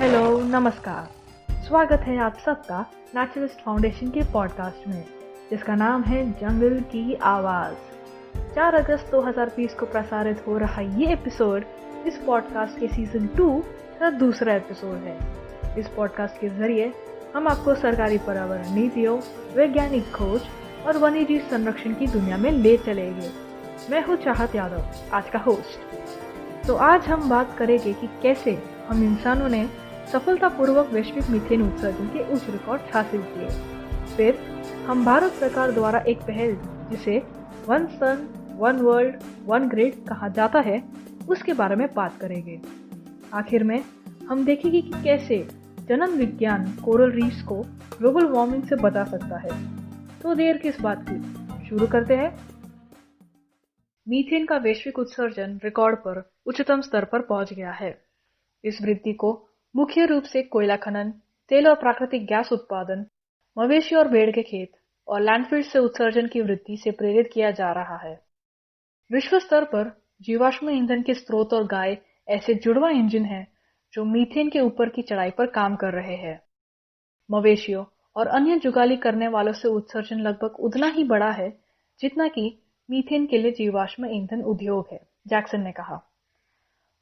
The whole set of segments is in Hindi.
हेलो, नमस्कार। स्वागत है आप सबका नेचुरलिस्ट फाउंडेशन के पॉडकास्ट में, जिसका नाम है जंगल की आवाज़। 4 अगस्त 2020 को प्रसारित हो रहा ये एपिसोड इस पॉडकास्ट के सीजन 2 का दूसरा एपिसोड है। इस पॉडकास्ट के जरिए हम आपको सरकारी पर्यावरण नीतियों, वैज्ञानिक खोज और वन्यजीव संरक्षण की दुनिया में ले चलेंगे। मैं हूँ चाहत यादव, आज का होस्ट। तो आज हम बात करेंगे कि कैसे हम इंसानों ने सफलतापूर्वक वैश्विक मीथेन उत्सर्जन के उच्च रिकॉर्ड हासिल किए। फिर हम भारत सरकार द्वारा एक पहल जिसे one sun one world one grid कहा जाता है उसके बारे में बात करेंगे। आखिर में हम देखेंगे कि कैसे जनन विज्ञान कोरल रीफ्स को ग्लोबल वार्मिंग से बचा सकता है। तो देर किस बात की, शुरू करते हैं। मीथेन का वैश्विक उत्सर्जन रिकॉर्ड पर उच्चतम स्तर पर पहुंच गया है। इस वृद्धि को मुख्य रूप से कोयला खनन, तेल और प्राकृतिक गैस उत्पादन, मवेशी और भेड़ के खेत और लैंडफिल से उत्सर्जन की वृद्धि से प्रेरित किया जा रहा है। विश्व स्तर पर जीवाश्म ईंधन के स्रोत और गाय ऐसे जुड़वा इंजन हैं जो मीथेन के ऊपर की चढ़ाई पर काम कर रहे हैं। मवेशियों और अन्य जुगाली करने वालों से उत्सर्जन लगभग उतना ही बड़ा है जितना कि मीथेन के लिए जीवाश्म ईंधन उद्योग है, जैक्सन ने कहा।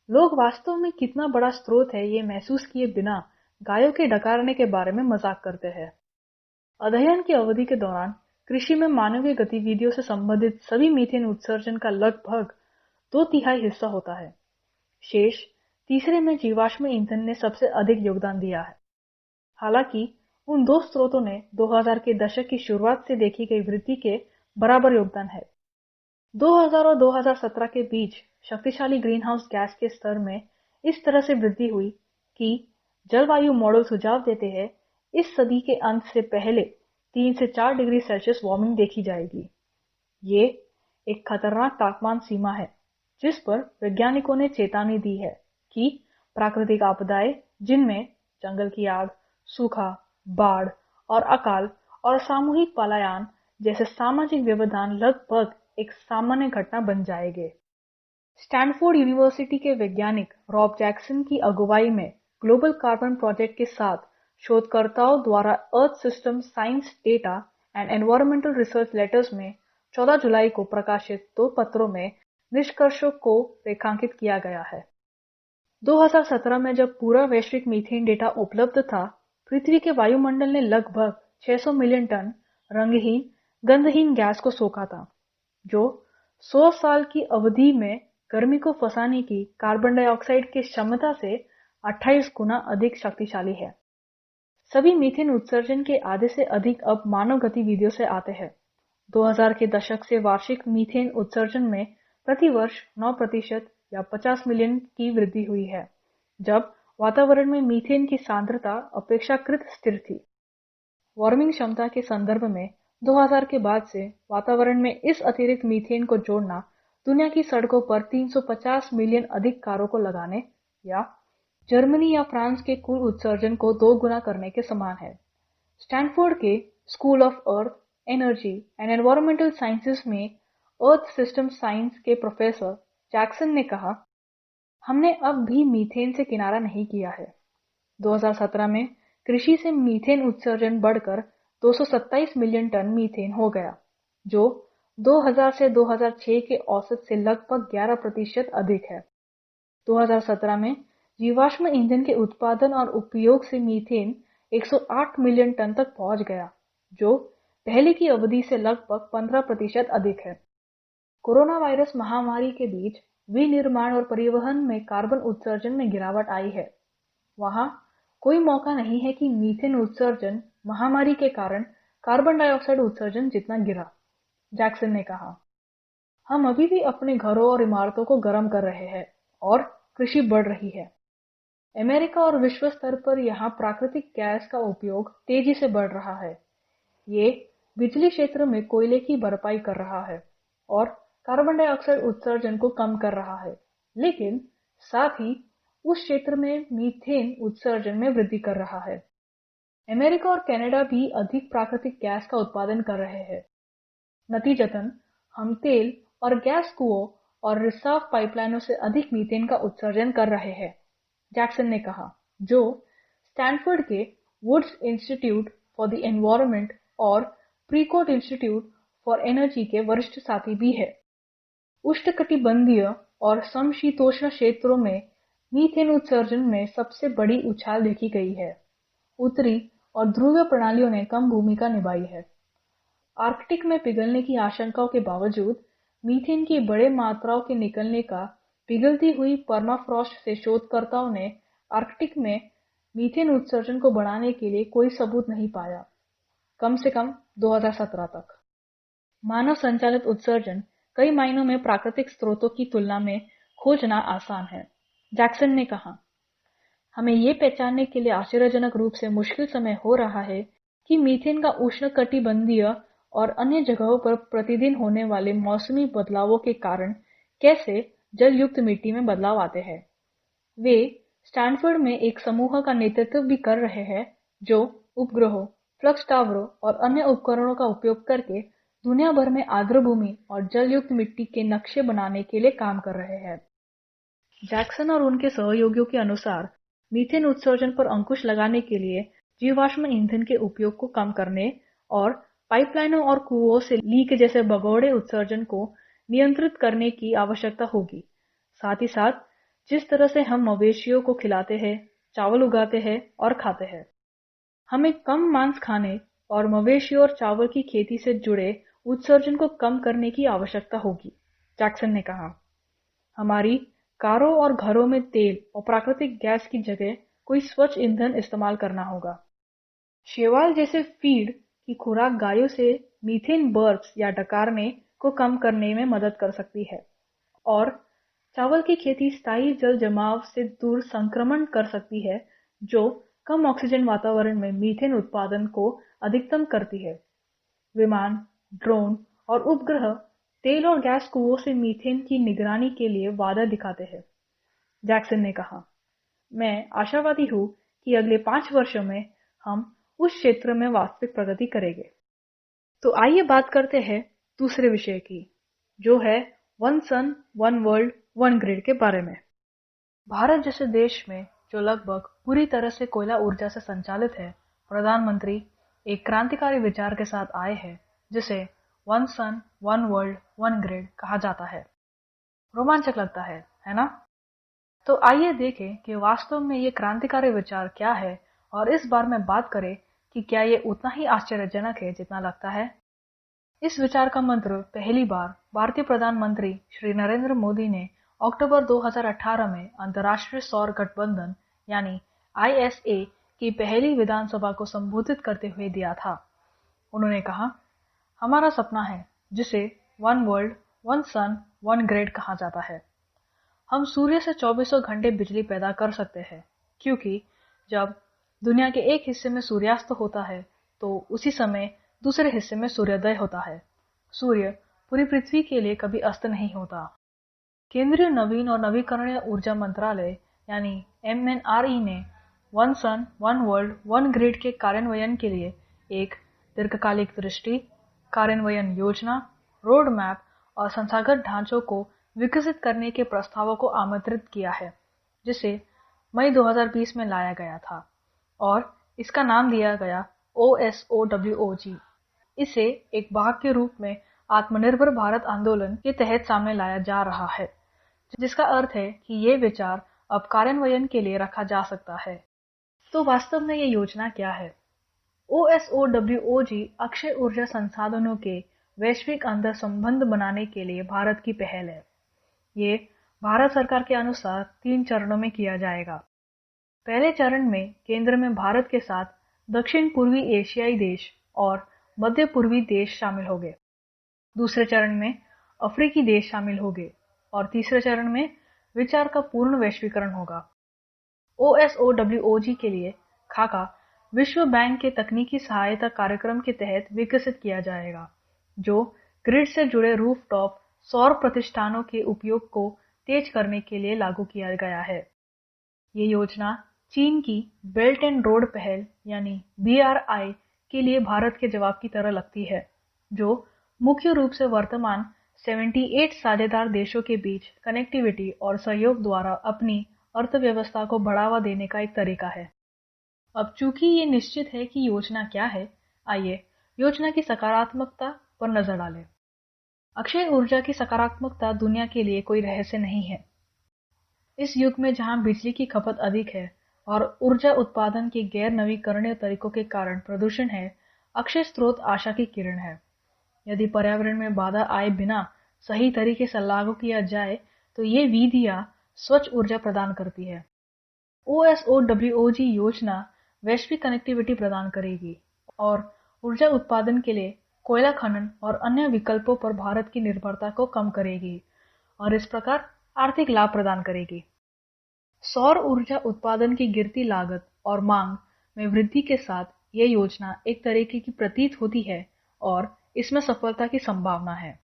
लोग वास्तव में कितना बड़ा स्रोत है ये महसूस किए बिना गायों के डकारने के बारे में मजाक करते हैं। अध्ययन की अवधि के दौरान कृषि में मानवीय गतिविधियों से संबंधित सभी मीथेन उत्सर्जन का लगभग 2/3 हिस्सा होता है। शेष तीसरे में जीवाश्म ईंधन ने सबसे अधिक योगदान दिया है। हालांकि उन दो स्रोतों ने 2000 के दशक की शुरुआत से देखी गई वृद्धि के बराबर योगदान है। 2000 और 2017 के बीच शक्तिशाली ग्रीनहाउस गैस के स्तर में इस तरह से वृद्धि हुई कि जलवायु मॉडल सुझाव देते हैं इस सदी के अंत से पहले 3 से 4 डिग्री सेल्सियस वार्मिंग देखी जाएगी। ये एक खतरनाक तापमान सीमा है जिस पर वैज्ञानिकों ने चेतावनी दी है कि प्राकृतिक आपदाएं, जिनमें जंगल की आग, सूखा, बाढ़ और अकाल और सामूहिक पलायन जैसे सामाजिक व्यवधान लगभग एक सामान्य घटना बन जाएंगे। स्टैनफोर्ड यूनिवर्सिटी के वैज्ञानिक रॉब जैक्सन की अगुवाई में ग्लोबल कार्बन प्रोजेक्ट के साथ शोधकर्ताओं द्वारा earth system science data and environmental research letters में 14 जुलाई को प्रकाशित 2 पत्रों में निष्कर्षों को रेखांकित किया गया है। 2017 में जब पूरा वैश्विक मीथेन डेटा उपलब्ध था, पृथ्वी के वायुमंडल ने लगभग 600 मिलियन टन रंगहीन, गंधहीन गैस को सोखा था, जो 100 साल की अवधि में गर्मी को फंसाने की कार्बन डाइऑक्साइड की क्षमता से 28 गुना अधिक शक्तिशाली है। सभी मीथेन उत्सर्जन के आधे से अधिक अब मानव गतिविधियों से आते हैं। 2000 के दशक से वार्षिक मीथेन उत्सर्जन में प्रति वर्ष 9% या 50 मिलियन की वृद्धि हुई है, जब वातावरण में मीथेन की सांद्रता अपेक्षाकृत स्थिर थी। वार्मिंग क्षमता के संदर्भ में 2000 के बाद से वातावरण में इस अतिरिक्त मीथेन को जोड़ना दुनिया की सड़कों पर 350 मिलियन अधिक कारों को लगाने या जर्मनी या फ्रांस के कुल उत्सर्जन को 2 गुना करने के समान है। स्टैनफोर्ड के school of earth, energy and environmental sciences में अर्थ सिस्टम साइंस के प्रोफेसर जैक्सन ने कहा, हमने अब भी मीथेन से किनारा नहीं किया है। 2017 में कृषि से मीथेन उत्सर्जन बढ़कर 227 मिलियन टन मीथेन हो गया, जो 2000 से 2006 के औसत से लगभग 11% अधिक है। 2017 में जीवाश्म ईंधन के उत्पादन और उपयोग से मीथेन 108 मिलियन टन तक पहुंच गया, जो पहले की अवधि से लगभग 15% अधिक है। कोरोना वायरस महामारी के बीच विनिर्माण और परिवहन में कार्बन उत्सर्जन में गिरावट आई है। वहां कोई मौका नहीं है कि मीथेन उत्सर्जन महामारी के कारण कार्बन डाइऑक्साइड उत्सर्जन जितना गिरा, जैक्सन ने कहा। हम अभी भी अपने घरों और इमारतों को गर्म कर रहे हैं और कृषि बढ़ रही है। अमेरिका और विश्व स्तर पर यहाँ प्राकृतिक गैस का उपयोग तेजी से बढ़ रहा है। ये बिजली क्षेत्र में कोयले की भरपाई कर रहा है और कार्बन डाइऑक्साइड उत्सर्जन को कम कर रहा है, लेकिन साथ ही उस क्षेत्र में मीथेन उत्सर्जन में वृद्धि कर रहा है। अमेरिका और कनाडा भी अधिक प्राकृतिक गैस का उत्पादन कर रहे हैं। नतीजतन हम तेल और गैस कुओं और रिसाव पाइपलाइनों से अधिक मीथेन का उत्सर्जन कर रहे हैं, जैक्सन ने कहा, जो स्टैनफोर्ड के Woods Institute for the environment और प्रीकोट इंस्टीट्यूट फॉर एनर्जी के वरिष्ठ साथी भी है। उष्णकटिबंधीय और समशीतोष्ण क्षेत्रों में मीथेन उत्सर्जन में सबसे बड़ी उछाल देखी गई है। उत्तरी और ध्रुवीय प्रणालियों ने कम भूमिका निभाई है। आर्कटिक में पिघलने की आशंकाओं के बावजूद मीथेन की बड़े मात्राओं के निकलने का पिघलती हुई परमाफ्रॉस्ट से शोधकर्ताओं ने आर्कटिक में मीथेन उत्सर्जन को बढ़ाने के लिए कोई सबूत नहीं पाया, कम से कम 2017 तक। मानव संचालित उत्सर्जन कई मायनों में प्राकृतिक स्रोतों की तुलना में खोजना आसान है, जैक्सन ने कहा। हमें ये पहचानने के लिए आश्चर्यजनक रूप से मुश्किल समय हो रहा है कि मीथेन का उष्णकटिबंधीय और अन्य जगहों पर प्रतिदिन होने वाले मौसमी बदलावों के कारण कैसे जल युक्त मिट्टी में बदलाव आते हैं। वे स्टैनफोर्ड में एक समूह का नेतृत्व भी कर रहे हैं जो उपग्रहों, फ्लक्स टावरों और अन्य उपकरणों का उपयोग करके दुनिया भर में आर्द्रभूमि और जल युक्त मिट्टी के नक्शे बनाने के लिए काम कर रहे हैं। जैक्सन और उनके सहयोगियों के अनुसार मीथेन उत्सर्जन पर अंकुश लगाने के लिए जीवाश्म ईंधन के उपयोग को कम करने और पाइपलाइनों और कुओं से लीक जैसे भगोड़े उत्सर्जन को नियंत्रित करने की आवश्यकता होगी। साथ ही साथ जिस तरह से हम मवेशियों को खिलाते हैं, चावल उगाते हैं और खाते हैं, हमें कम मांस खाने और मवेशियों और चावल की खेती से जुड़े उत्सर्जन को कम करने की आवश्यकता होगी, जैक्सन ने कहा। हमारी कारों और घरों में तेल और प्राकृतिक गैस की जगह कोई स्वच्छ ईंधन इस्तेमाल करना होगा। शैवाल जैसे फीड की खुराक गायों से मीथेन बर्प्स या डकारने को कम करने में मदद कर सकती है और चावल की खेती स्थायी जल जमाव से दूर संक्रमण कर सकती है जो कम ऑक्सीजन वातावरण में मीथेन उत्पादन को अधिकतम करती है। विमान, ड्रोन और उपग्रह तेल और गैस कुओं से मीथेन की निगरानी के लिए वादा दिखाते हैं, जैक्सन ने कहा। मैं आशावादी हूं कि अगले 5 वर्षों में हम उस क्षेत्र में वास्तविक प्रगति करेंगे। तो आइए बात करते हैं दूसरे विषय की, जो है one sun one world one grid के बारे में। भारत जैसे देश में जो लगभग पूरी तरह से कोयला ऊर्जा से संचालित है, प्रधानमंत्री एक क्रांतिकारी विचार के साथ आए हैं जिसे one sun one world one grid कहा जाता है। रोमांचक लगता है ना? तो आइए देखें कि वास्तव में ये क्रांतिकारी विचार क्या है और इस बारे में बात करें कि क्या ये उतना ही आश्चर्यजनक है जितना लगता है। इस विचार का मंत्र पहली बार भारतीय प्रधानमंत्री श्री नरेंद्र मोदी ने अक्टूबर 2018 में अंतर्राष्ट्रीय सौर गठबंधन यानी ISA की पहली विधानसभा को संबोधित करते हुए दिया था। उन्होंने कहा, हमारा सपना है जिसे one world one sun one grid कहा जाता है। हम सूर्य से 24 घंटे बिजली पैदा कर सकते हैं, क्योंकि जब दुनिया के एक हिस्से में सूर्यास्त होता है तो उसी समय दूसरे हिस्से में सूर्योदय होता है। सूर्य पूरी पृथ्वी के लिए कभी अस्त नहीं होता। केंद्रीय नवीन और नवीकरणीय ऊर्जा मंत्रालय यानी MNRE ने one sun one world one grid के कार्यान्वयन के लिए एक दीर्घकालिक दृष्टि, कार्यान्वयन योजना, रोड मैप और संस्थागत ढांचों को विकसित करने के प्रस्तावों को आमंत्रित किया है, जिसे मई 2020 में लाया गया था और इसका नाम दिया गया OSOWOG। इसे एक भाग के रूप में आत्मनिर्भर भारत आंदोलन के तहत सामने लाया जा रहा है, जिसका अर्थ है कि ये विचार अब कार्यान्वयन के लिए रखा जा सकता है। तो वास्तव में ये योजना क्या है? OSOWOG अक्षय ऊर्जा संसाधनों के वैश्विक अंतर संबंध बनाने के लिए भारत की पहल है। ये भारत सरकार के अनुसार 3 चरणों में किया जाएगा। पहले चरण में केंद्र में भारत के साथ दक्षिण पूर्वी एशियाई देश और मध्य पूर्वी देश शामिल होंगे। दूसरे चरण में अफ्रीकी देश शामिल होंगे और तीसरे चरण में विचार का पूर्ण वैश्वीकरण होगा। OSOWOG के लिए खाका विश्व बैंक के तकनीकी सहायता कार्यक्रम के तहत विकसित किया जाएगा, जो ग्रिड से जुड़े रूफटॉप सौर प्रतिष्ठानों के उपयोग को तेज करने के लिए लागू किया गया है। ये योजना चीन की बेल्ट एंड रोड पहल यानी BRI के लिए भारत के जवाब की तरह लगती है, जो मुख्य रूप से वर्तमान 78 साझेदार देशों के बीच कनेक्टिविटी और सहयोग द्वारा अपनी अर्थव्यवस्था को बढ़ावा देने का एक तरीका है। अब चूंकि ये निश्चित है कि योजना क्या है, आइए योजना की सकारात्मकता पर नजर डालें। अक्षय ऊर्जा की सकारात्मकता दुनिया के लिए कोई रहस्य नहीं है। इस युग में जहां बिजली की खपत अधिक है और ऊर्जा उत्पादन के गैर नवीकरणीय तरीकों के कारण प्रदूषण है, अक्षय स्रोत आशा की किरण है। यदि पर्यावरण में बाधा आए बिना सही तरीके से लागू किया जाए तो ये विधियां स्वच्छ ऊर्जा प्रदान करती है। OSOWOG योजना वैश्विक कनेक्टिविटी प्रदान करेगी और ऊर्जा उत्पादन के लिए कोयला खनन और अन्य विकल्पों पर भारत की निर्भरता को कम करेगी और इस प्रकार आर्थिक लाभ प्रदान करेगी। सौर ऊर्जा उत्पादन की गिरती लागत और मांग में वृद्धि के साथ यह योजना एक तरीके की प्रतीत होती है और इसमें सफलता की संभावना है।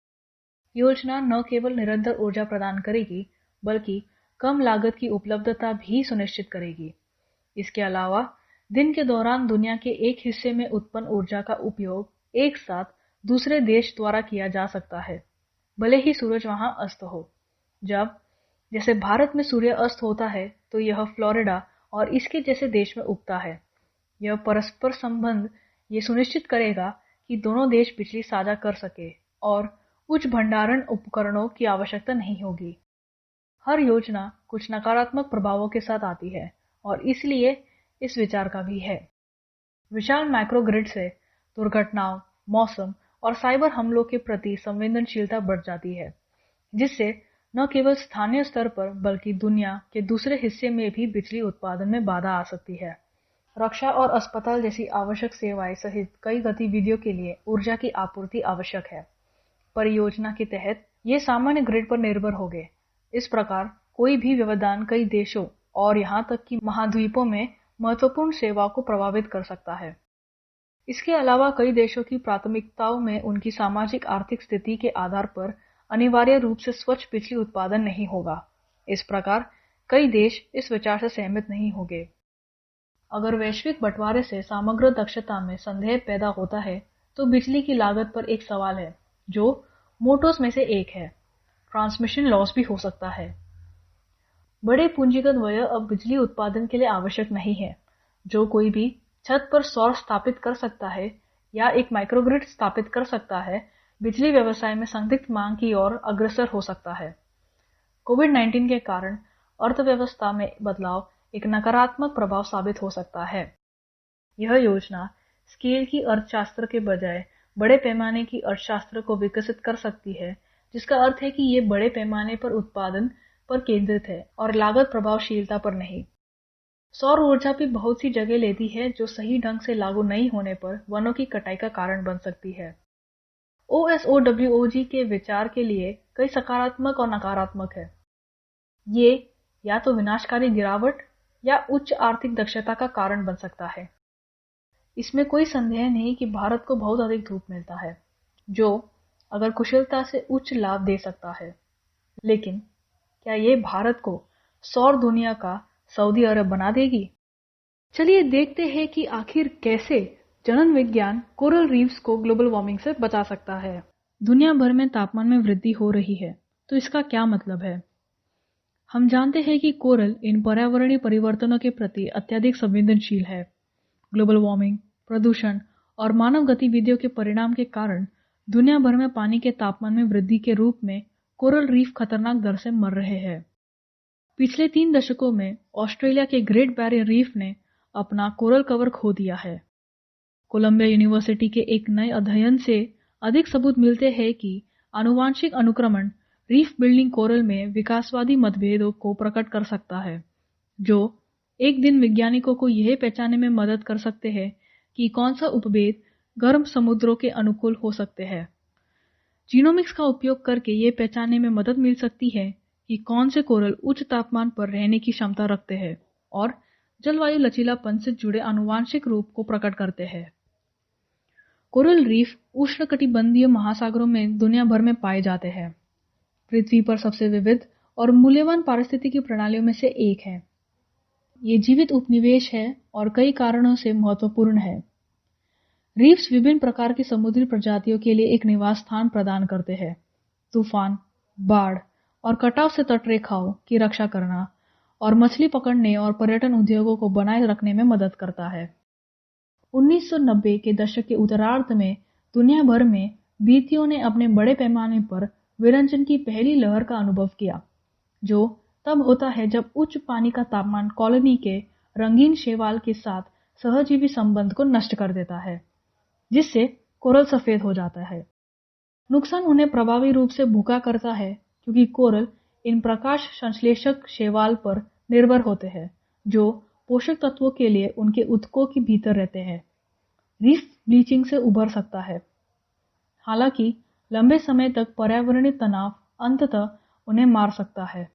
योजना न केवल निरंतर ऊर्जा प्रदान करेगी बल्कि कम लागत की उपलब्धता भी सुनिश्चित करेगी। इसके अलावा दिन के दौरान दुनिया के एक हिस्से में उत्पन्न ऊर्जा का उपयोग एक साथ दूसरे देश द्वारा किया जा सकता है, भले ही सूरज वहां अस्त हो। जब जैसे भारत में सूर्य अस्त होता है तो यह फ्लोरिडा और इसके जैसे देश में उगता है। यह परस्पर संबंध ये सुनिश्चित करेगा कि दोनों देश बिजली साझा कर सके और उच्च भंडारण उपकरणों की आवश्यकता नहीं होगी। हर योजना कुछ नकारात्मक प्रभावों के साथ आती है और इसलिए इस विचार का भी है। विशाल माइक्रोग्रिड से दुर्घटनाओं, मौसम और साइबर हमलों के प्रति संवेदनशीलता बढ़ जाती है, जिससे न केवल स्थानीय स्तर पर बल्कि दुनिया के दूसरे हिस्से में भी बिजली उत्पादन में बाधा आ सकती है। रक्षा और अस्पताल जैसी आवश्यक सेवाएं सहित कई गतिविधियों के लिए ऊर्जा की आपूर्ति आवश्यक है। परियोजना के तहत ये सामान्य ग्रिड पर निर्भर होंगे। इस प्रकार कोई भी व्यवधान कई देशों और यहाँ तक कि महाद्वीपों में महत्वपूर्ण सेवाओं को प्रभावित कर सकता है। इसके अलावा कई देशों की प्राथमिकताओं में उनकी सामाजिक आर्थिक स्थिति के आधार पर अनिवार्य रूप से स्वच्छ बिजली उत्पादन नहीं होगा। इस प्रकार कई देश इस विचार से सहमत नहीं होंगे। अगर वैश्विक बंटवारे से समग्र दक्षता में संदेह पैदा होता है तो बिजली की लागत पर एक सवाल है जो मोटोस में से एक है। ट्रांसमिशन लॉस भी हो सकता है। बड़े पूंजीगत व्यय अब बिजली उत्पादन के लिए आवश्यक नहीं है। जो कोई भी छत पर सौर स्थापित कर सकता है या एक माइक्रोग्रिड स्थापित कर सकता है, बिजली व्यवसाय में संदिग्ध मांग की ओर अग्रसर हो सकता है। कोविड-19 के कारण अर्थव्यवस्था में बदलाव एक नकारात्मक प्रभाव साबित हो सकता है। यह योजना स्केल की अर्थशास्त्र के बजाय बड़े पैमाने की अर्थशास्त्र को विकसित कर सकती है, जिसका अर्थ है कि ये बड़े पैमाने पर उत्पादन पर केंद्रित है और लागत प्रभावशीलता पर नहीं। सौर ऊर्जा भी बहुत सी जगह लेती है जो सही ढंग से लागू नहीं होने पर वनों की कटाई का कारण बन सकती है। OSOWOG के विचार के लिए कई सकारात्मक और नकारात्मक है। ये या तो विनाशकारी गिरावट या उच्च आर्थिक दक्षता का कारण बन सकता है। इसमें कोई संदेह नहीं कि भारत को बहुत अधिक धूप मिलता है, जो अगर कुशलता से उच्च लाभ दे सकता है। लेकिन क्या ये भारत को सौर दुनिया का सऊदी अरब बना देगी? चलिए देखते हैं कि आखिर कैसे जनन विज्ञान कोरल रीफ्स को ग्लोबल वार्मिंग से बचा सकता है। दुनिया भर में तापमान में वृद्धि हो रही है, तो इसका क्या मतलब है? हम जानते हैं कि कोरल इन पर्यावरणीय परिवर्तनों के प्रति अत्यधिक संवेदनशील है। ग्लोबल वार्मिंग, प्रदूषण और मानव गतिविधियों के परिणाम के कारण दुनिया भर में पानी के तापमान में वृद्धि के रूप में कोरल रीफ खतरनाक दर से मर रहे हैं। पिछले 3 दशकों में ऑस्ट्रेलिया के ग्रेट बैरियर रीफ ने अपना कोरल कवर खो दिया है। कोलंबिया यूनिवर्सिटी के एक नए अध्ययन से अधिक सबूत मिलते हैं कि आनुवांशिक अनुक्रमण रीफ बिल्डिंग कोरल में विकासवादी मतभेदों को प्रकट कर सकता है, जो एक दिन वैज्ञानिकों को यह पहचानने में मदद कर सकते हैं कि कौन सा उपभेद गर्म समुद्रों के अनुकूल हो सकते हैं। जीनोमिक्स का उपयोग करके ये पहचानने में मदद मिल सकती है कि कौन से कोरल उच्च तापमान पर रहने की क्षमता रखते हैं और जलवायु लचीलापन से जुड़े आनुवांशिक रूप को प्रकट करते हैं। कोरल रीफ उष्णकटिबंधीय महासागरों में दुनिया भर में पाए जाते हैं। पृथ्वी पर सबसे विविध और मूल्यवान पारिस्थितिकी प्रणालियों में से एक है। ये जीवित उपनिवेश है और कई कारणों से महत्वपूर्ण है। रीफ्स विभिन्न प्रकार की समुद्री प्रजातियों के लिए एक निवास स्थान प्रदान करते हैं। तूफान, बाढ़ और कटाव से तटरेखाओं की रक्षा करना और मछली पकड़ने और पर्यटन उद्योगों को बनाए रखने में मदद करता है। 1990 के दशक के उत्तरार्ध में दुनिया भर में बीतियों ने अपने बड़े पैमाने पर विरंजन की पहली लहर का अनुभव किया, जो तब होता है जब उच्च पानी का तापमान कॉलोनी के रंगीन शैवाल के साथ सहजीवी संबंध को नष्ट कर देता है, जिससे कोरल सफेद हो जाता है। नुकसान उन्हें प्रभावी रूप से भूखा करता है, क्योंकि कोरल इन प्रकाश संश्लेषक शैवाल पर निर्भर होते हैं, जो पोषक तत्वों के लिए उनके ऊतकों के भीतर रहते हैं। रीफ ब्लीचिंग से उभर सकता है। हालांकि लंबे समय तक पर्यावरणीय तनाव अंततः उन्हें मार सकता है।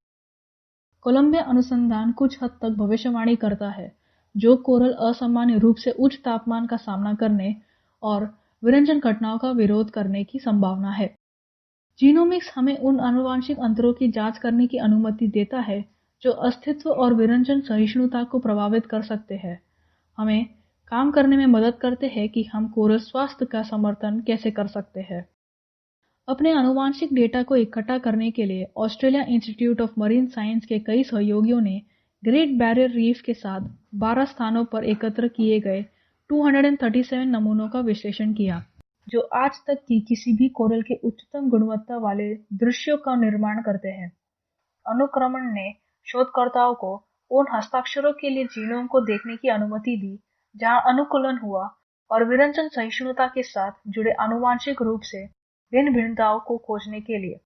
कोलंबिया अनुसंधान कुछ हद तक भविष्यवाणी करता है, जो कोरल असामान्य रूप से उच्च तापमान का सामना करने और विरंजन घटनाओं का विरोध करने की संभावना है। जीनोमिक्स हमें उन आनुवंशिक अंतरों की जांच करने की अनुमति देता है जो अस्तित्व और विरंजन सहिष्णुता को प्रभावित कर सकते हैं। हमें काम करने में मदद करते हैं कि हम कोरल स्वास्थ्य का समर्थन कैसे कर सकते हैं। अपने आनुवंशिक डेटा को इकट्ठा करने के लिए Australia institute of marine science के कई सहयोगियों ने ग्रेट बैरियर रीफ के साथ 12 स्थानों पर एकत्र किए गए 237 नमूनों का विश्लेषण किया, जो आज तक की किसी भी कोरल के उच्चतम गुणवत्ता वाले दृश्यों का निर्माण करते हैं। अनुक्रमण ने शोधकर्ताओं को उन हस्ताक्षरों के लिए जीनोम को देखने की अनुमति दी जहां अनुकूलन हुआ और विरंजन सहिष्णुता के साथ जुड़े आनुवंशिक रूप से भिन्न भिन्नताओं को खोजने के लिए।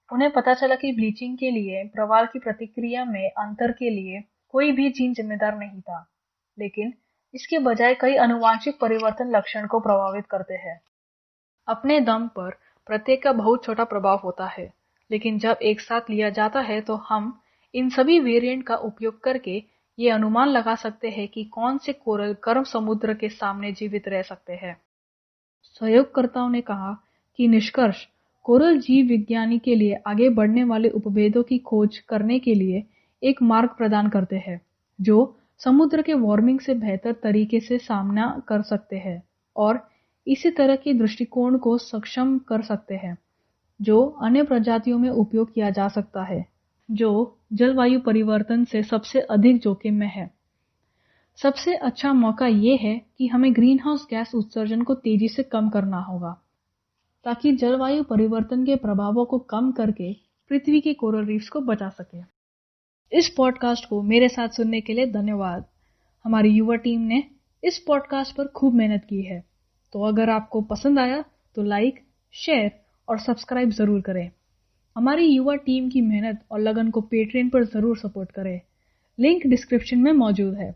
उन्हें पता चला कि ब्लीचिंग के लिए प्रवाल की प्रतिक्रिया में अंतर के लिए कोई भी जीन जिम्मेदार नहीं था, लेकिन इसके बजाय कई आनुवंशिक परिवर्तन लक्षण को प्रभावित करते हैं। अपने दम पर प्रत्येक का बहुत छोटा प्रभाव होता है, लेकिन जब एक साथ लिया जाता है तो हम इन सभी वेरिएंट का उपयोग करके ये अनुमान लगा सकते हैं कि कौन से कोरल गर्म समुद्र के सामने जीवित रह सकते हैं। सहयोगकर्ताओं ने कहा कि निष्कर्ष कोरल जीव विज्ञानी के लिए आगे बढ़ने वाले उपभेदों की खोज करने के लिए एक मार्ग प्रदान करते हैं, जो समुद्र के वार्मिंग से बेहतर तरीके से सामना कर सकते हैं और इसी तरह के दृष्टिकोण को सक्षम कर सकते हैं, जो अन्य प्रजातियों में उपयोग किया जा सकता है, जो जलवायु परिवर्तन से सबसे अधिक जोखिम में है। सबसे अच्छा मौका ये है कि हमें ग्रीनहाउस गैस उत्सर्जन को तेजी से कम करना होगा, ताकि जलवायु परिवर्तन के प्रभावों को कम करके पृथ्वी के कोरल रीफ्स को बचा सके। इस पॉडकास्ट को मेरे साथ सुनने के लिए धन्यवाद। हमारी युवा टीम ने इस पॉडकास्ट पर खूब मेहनत की है, तो अगर आपको पसंद आया तो लाइक, शेयर और सब्सक्राइब जरूर करें। हमारी युवा टीम की मेहनत और लगन को पेट्रियन पर जरूर सपोर्ट करें। लिंक डिस्क्रिप्शन में मौजूद है।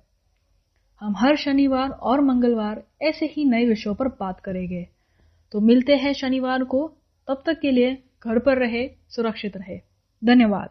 हम हर शनिवार और मंगलवार ऐसे ही नए विषयों पर बात करेंगे। तो मिलते हैं शनिवार को। तब तक के लिए घर पर रहे, सुरक्षित रहे। धन्यवाद।